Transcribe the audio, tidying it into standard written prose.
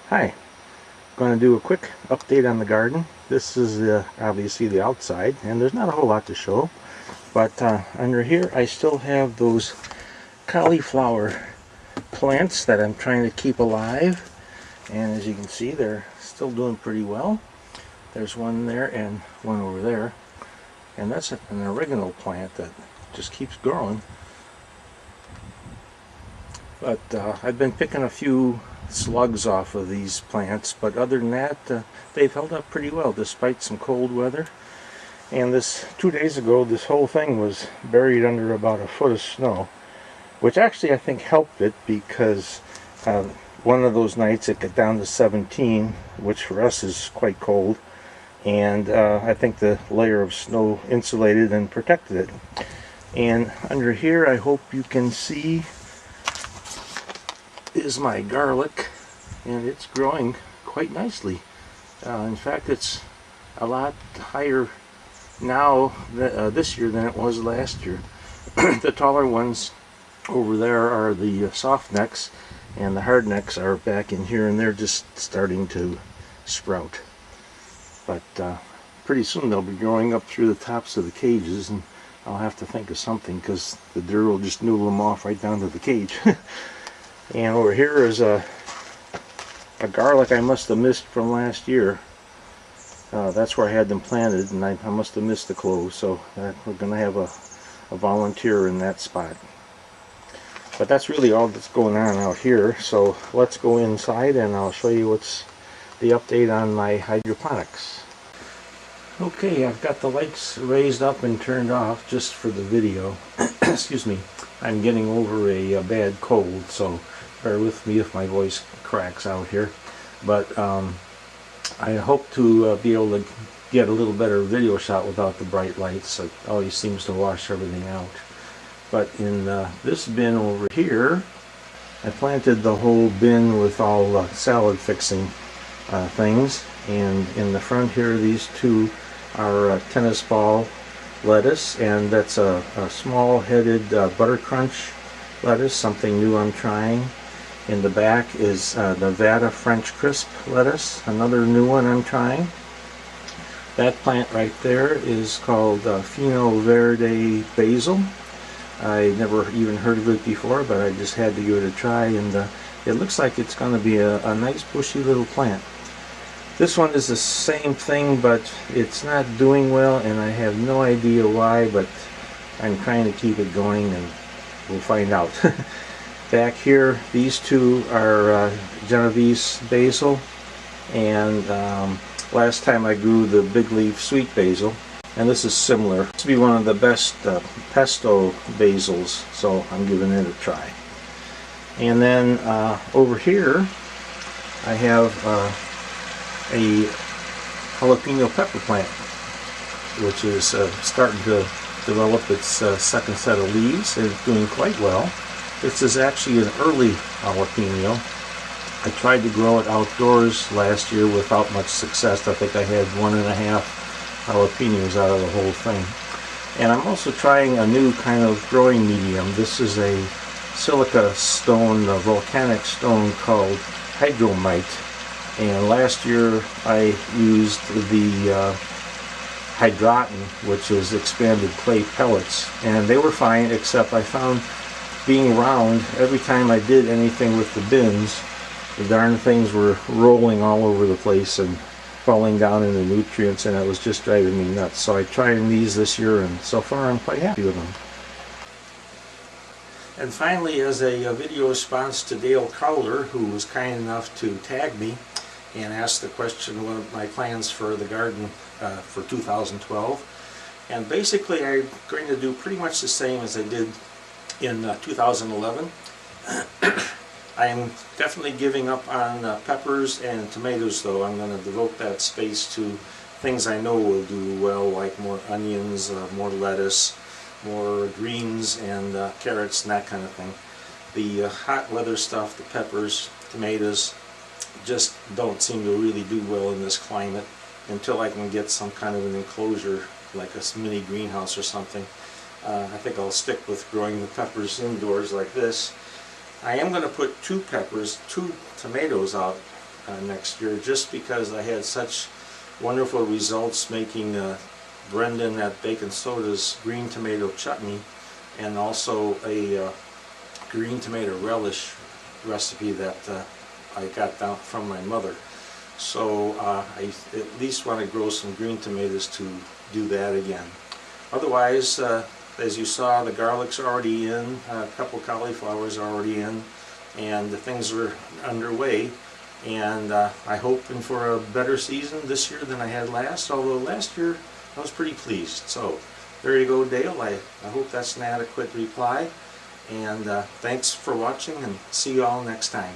Hi, going to do a quick update on the garden. This is obviously the outside, and there's not a whole lot to show, but under here I still have those cauliflower plants that I'm trying to keep alive, and as you can see they're still doing pretty well. There's one there and one over there, and that's an oregano plant that just keeps growing. But I've been picking a few slugs off of these plants, but other than that they've held up pretty well despite some cold weather. And this 2 days ago this whole thing was buried under about a foot of snow, which actually I think helped it, because one of those nights it got down to 17, which for us is quite cold, and I think the layer of snow insulated and protected it. And under here I hope you can see is my garlic, and it's growing quite nicely. In fact, it's a lot higher now this year than it was last year. The taller ones over there are the soft necks, and the hard necks are back in here, and they're just starting to sprout. But pretty soon they'll be growing up through the tops of the cages, and I'll have to think of something, because the deer will just noodle them off right down to the cage. And over here is a garlic I must have missed from last year. That's where I had them planted, and I must have missed the clove, so we're going to have a volunteer in that spot. But that's really all that's going on out here, so let's go inside and I'll show you what's the update on my hydroponics. Okay, I've got the lights raised up and turned off just for the video. Excuse me, I'm getting over a bad cold, so bear with me if my voice cracks out here. But I hope to be able to get a little better video shot without the bright lights. It always seems to wash everything out. But in this bin over here, I planted the whole bin with all salad fixing things. And in the front here, these two are tennis ball lettuce, and that's a small-headed butter crunch lettuce, something new I'm trying. In the back is Nevada French crisp lettuce, another new one I'm trying. That plant right there is called Fino Verde basil. I never even heard of it before, but I just had to give it a try, and it looks like it's going to be a nice bushy little plant. This one is the same thing, but it's not doing well, and I have no idea why, but I'm trying to keep it going, and we'll find out. Back here, these two are Genovese basil, and last time I grew the big leaf sweet basil, and this is similar. This will be one of the best pesto basils, so I'm giving it a try. And then over here I have a jalapeno pepper plant, which is starting to develop its second set of leaves, and it's doing quite well. This is actually an early jalapeno. I tried to grow it outdoors last year without much success. I think I had 1.5 jalapenos out of the whole thing. And I'm also trying a new kind of growing medium. This is a silica stone, a volcanic stone called hydromite. And last year I used the hydroton, which is expanded clay pellets, and they were fine, except I found, being round, every time I did anything with the bins, the darn things were rolling all over the place and falling down in the nutrients, and it was just driving me nuts. So I tried these this year, and so far I'm quite happy with them. And finally, as a video response to Dale Crowder, who was kind enough to tag me and ask the question what are my plans for the garden for 2012. And basically I'm going to do pretty much the same as I did in 2011. I am definitely giving up on peppers and tomatoes, though. I'm going to devote that space to things I know will do well, like more onions, more lettuce, more greens and carrots and that kind of thing. The hot weather stuff, the peppers, tomatoes, just don't seem to really do well in this climate until I can get some kind of an enclosure, like a mini greenhouse or something. I think I'll stick with growing the peppers indoors like this. I am going to put 2 tomatoes out next year, just because I had such wonderful results making Brendan at Bacon Soda's green tomato chutney, and also a green tomato relish recipe that I got down from my mother. So I at least want to grow some green tomatoes to do that again. Otherwise, as you saw, the garlic's already in, a couple cauliflowers are already in, and the things are underway. And I'm hoping for a better season this year than I had last, although last year I was pretty pleased. So there you go, Dale. I hope that's an adequate reply. And thanks for watching, and see you all next time.